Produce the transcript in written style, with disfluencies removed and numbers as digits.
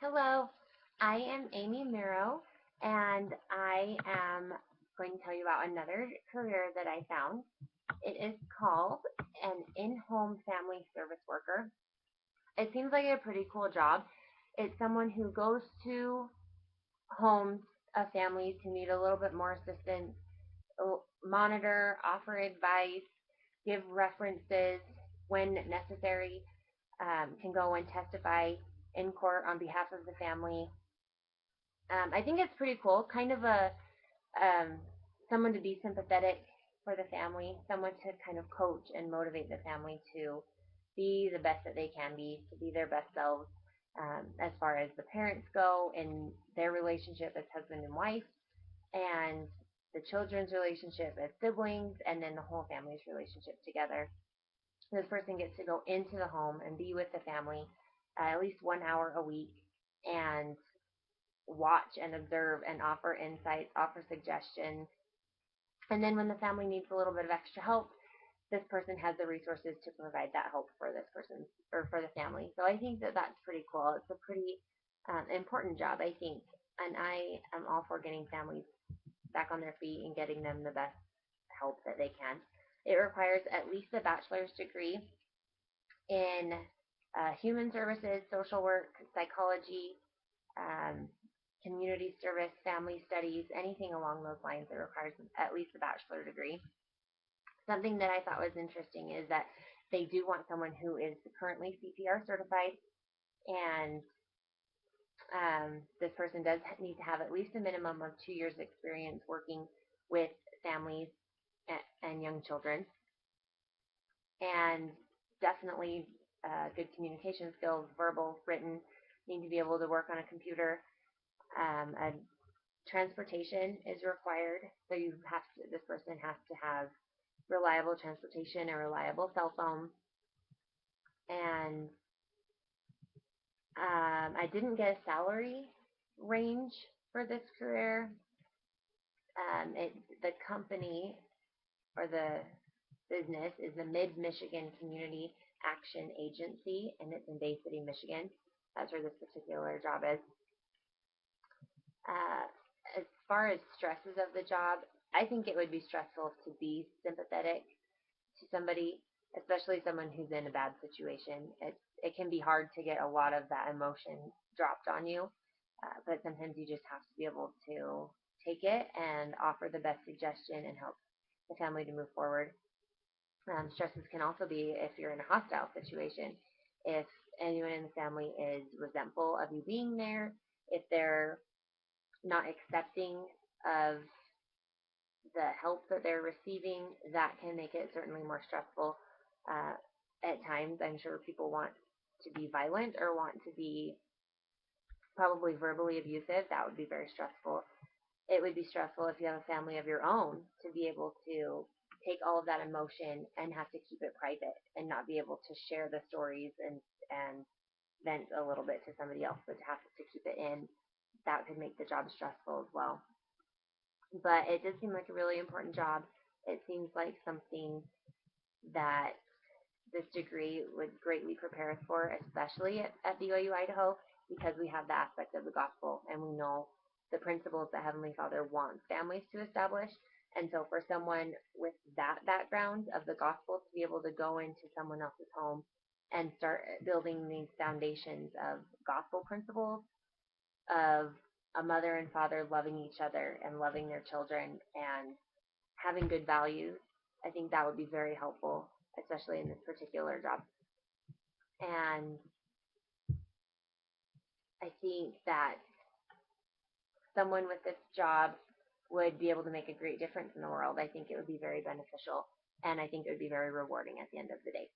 Hello, I am Amy Miro, and I am going to tell you about another career that I found. It is called an in-home family service worker. It seems like a pretty cool job. It's someone who goes to homes of families who need a little bit more assistance, monitor, offer advice, give references when necessary, can go and testify in court on behalf of the family. I think it's pretty cool. Kind of a um, someone to be sympathetic for the family, someone to kind of coach and motivate the family to be the best that they can be, to be their best selves, as far as the parents go in their relationship as husband and wife, and the children's relationship as siblings, and then the whole family's relationship together. This person gets to go into the home and be with the family at least 1 hour a week and watch and observe and offer insights, offer suggestions. And then when the family needs a little bit of extra help, this person has the resources to provide that help for this person or for the family. So I think that that's pretty cool. It's a pretty important job, I think. And I am all for getting families back on their feet and getting them the best help that they can. It requires at least a bachelor's degree in human services, social work, psychology, um, community service, family studies, anything along those lines that requires at least a bachelor degree. Something that I thought was interesting is that they do want someone who is currently CPR certified, and this person does need to have at least a minimum of 2 years experience working with families and young children, and definitely good communication skills, verbal, written, need to be able to work on a computer. A transportation is required, so this person has to have reliable transportation, a reliable cell phone, and I didn't get a salary range for this career. The company or the business is the Mid Michigan Community Action Agency, and it's in Bay City, Michigan. That's where this particular job is. Uh, as far as stresses of the job, I think it would be stressful to be sympathetic to somebody, especially someone who's in a bad situation. It can be hard to get a lot of that emotion dropped on you, but sometimes you just have to be able to take it and offer the best suggestion and help the family to move forward. Stresses can also be if you're in a hostile situation, if anyone in the family is resentful of you being there, if they're not accepting of the help that they're receiving, that can make it certainly more stressful. Uh, at times, I'm sure people want to be violent or want to be probably verbally abusive. That would be very stressful. It would be stressful if you have a family of your own to be able to take all of that emotion and have to keep it private and not be able to share the stories and vent a little bit to somebody else, but to have to keep it in. That could make the job stressful as well. But it did seem like a really important job. It seems like something that this degree would greatly prepare us for, especially at BYU Idaho, because we have the aspect of the gospel and we know the principles that Heavenly Father wants families to establish. And so, for someone with that background of the gospel to be able to go into someone else's home and start building these foundations of gospel principles, of a mother and father loving each other and loving their children and having good values, I think that would be very helpful, especially in this particular job. And I think that someone with this job would be able to make a great difference in the world. I think it would be very beneficial, and I think it would be very rewarding at the end of the day.